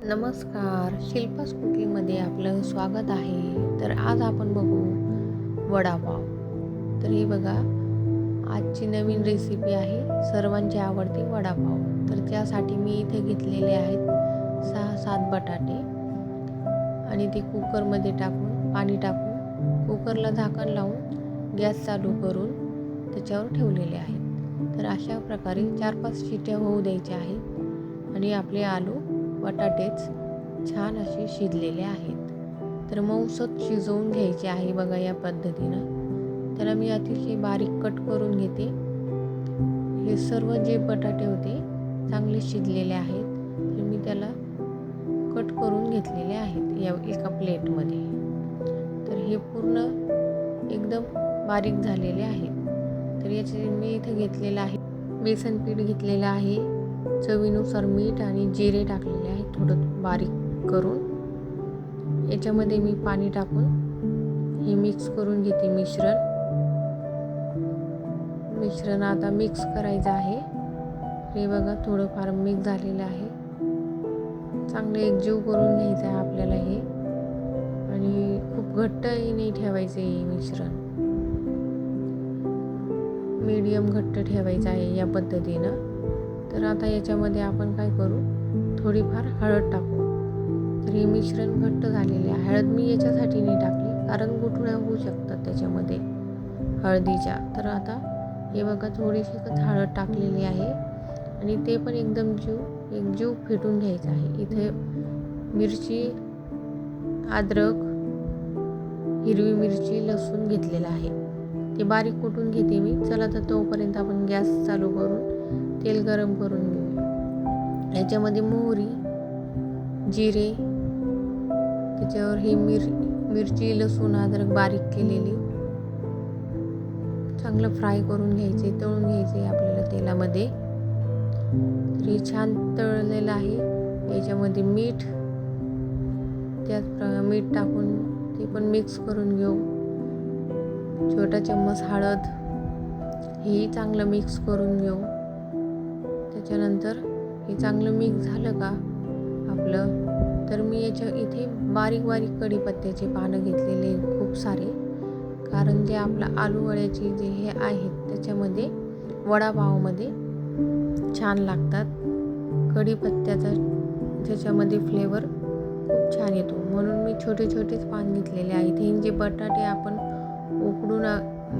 नमस्कार, शिल्पास कुकिंगमध्ये आपलं स्वागत आहे. तर आज आपण बघू वडापाव. तर हे बघा, आजची नवीन रेसिपी आहे सर्वांची आवडते वडापाव. तर त्यासाठी मी इथे घेतलेले आहेत 6-7 बटाटे आणि ते कुकरमध्ये टाकून पाणी टाकून कुकरला झाकण लावून गॅस चालू करून त्याच्यावर ठेवलेले आहेत. तर अशा प्रकारे 4-5 शिट्या होऊ द्यायच्या आहेत आणि आपले आलू बटाटेच छान असे शिजलेले आहेत. तर मऊसत शिजवून घ्यायचे आहे बघा या पद्धतीनं. त्याला मी अतिशय बारीक कट करून घेते. हे सर्व जे बटाटे होते चांगले शिजलेले आहेत, तर मी त्याला कट करून घेतलेले आहेत या एका प्लेटमध्ये. तर हे पूर्ण एकदम बारीक झालेले आहेत. तर याचे मी इथे घेतलेलं आहे बेसन पीठ घेतलेलं आहे, चवीनुसार मीठ आणि जिरे टाकलेले आहे थोडं बारीक करून. याच्यामध्ये मी पाणी टाकून हे मिक्स करून घेते मिश्रण आता मिक्स करायचं आहे. हे बघा थोडंफार मिक्स झालेलं आहे. चांगलं एकजीव करून घ्यायचं आहे आपल्याला हे, आणि खूप घट्टही नाही ठेवायचं हे मिश्रण, मीडियम घट्ट ठेवायचं आहे या पद्धतीनं. तर आता याच्यामध्ये आपण काय करू, थोडीफार हळद टाकू. तर हे मिश्रण घट्ट झालेले आहे. हळद मी याच्यासाठी नाही टाकली कारण गुठळ्या होऊ शकतात त्याच्यामध्ये हळदीच्या. तर आता हे बघा थोडीशीच हळद टाकलेली आहे आणि ते पण एकदम एकजीव फेटून घ्यायचं आहे. इथे मिरची, अद्रक, हिरवी मिरची, लसूण घेतलेला आहे. ते बारीक कुटून घेते मी. चला तर तोपर्यंत आपण गॅस चालू करून तेल गरम करून घेऊ. याच्यामध्ये मोहरी, जिरे, त्याच्यावर ही मिरची, लसूण, अद्रक बारीक केलेली चांगलं फ्राय करून घ्यायचे, तळून घ्यायचे आपल्याला तेलामध्ये. तर हे छान तळलेलं आहे. याच्यामध्ये मीठ मीठ टाकून ते पण मिक्स करून घेऊ. छोटा चम्मच हळद, हे चांगलं मिक्स करून घेऊ. त्याच्यानंतर हे चांगलं मिक्स झालं का आपलं, तर मी इथे बारीक कढीपत्त्याचे पानं घेतलेले खूप सारे, कारण जे आपलं आलू वड्याचे जे हे आहेत त्याच्यामध्ये वडापावमध्ये छान लागतात. कढीपत्त्याचा त्याच्यामध्ये फ्लेवर खूप छान येतो, म्हणून मी छोटेच पान घेतलेले आहेत. हे जे बटाटे आपण उकडून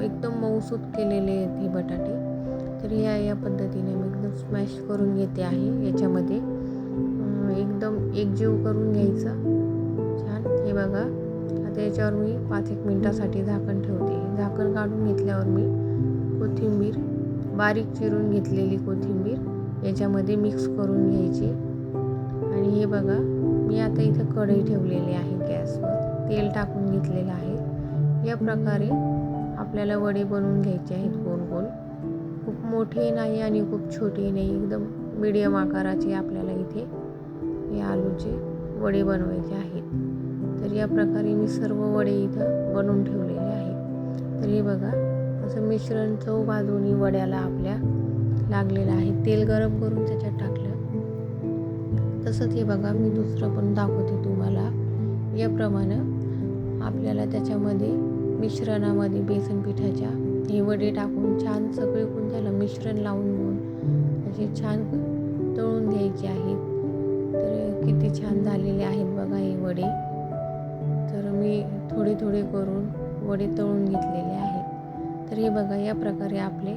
एकदम मऊसूत केलेले आहेत हे बटाटे, तर या पद्धतीने मी एकदम स्मॅश करून घेते आहे. याच्यामध्ये एकदम एकजीव करून घ्यायचं छान. हे बघा आता याच्यावर मी 5-1 मिनिटासाठी झाकण ठेवते. झाकण काढून घेतल्यावर मी कोथिंबीर, बारीक चिरून घेतलेली कोथिंबीर याच्यामध्ये मिक्स करून घ्यायची. आणि हे बघा मी आता इथं कढई ठेवलेली आहे गॅसवर, तेल टाकून घेतलेलं आहे. या प्रकारे आपल्याला वडे बनवून घ्यायचे आहेत गोल गोल. खूप मोठे नाही आणि खूप छोटे नाही, एकदम मीडियम आकाराचे आपल्याला इथे हे आलूचे वडे बनवायचे आहेत. तर या प्रकारे मी सर्व वडे इथं बनवून ठेवलेले आहे. तर हे बघा असं मिश्रण चव बाजूनी वड्याला आपल्या लागलेलं आहे. तेल गरम करून त्याच्यात टाकलं. तसंच हे बघा मी दुसरं पण दाखवते तुम्हाला. याप्रमाणे आपल्याला त्याच्यामध्ये मिश्रणामध्ये बेसन पिठाच्या हे वडे टाकून छान सगळीकडून त्याला मिश्रण लावून घेऊन असे छान तळून घ्यायचे आहेत. तर किती छान झालेले आहेत बघा हे वडे. तर मी थोडे करून वडे तळून घेतलेले आहेत. तर हे बघा या प्रकारे आपले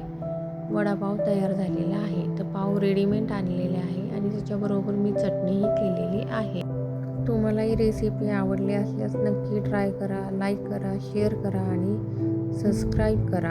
वडापाव तयार झालेला आहे. तर पाव रेडीमेड आणलेले आहे आणि त्याच्याबरोबर मी चटणीही केलेली आहे. तुम्हाला ही रेसिपी आवडली असल्यास नक्की ट्राय करा, लाईक करा, शेअर करा आणि सबस्क्राईब करा.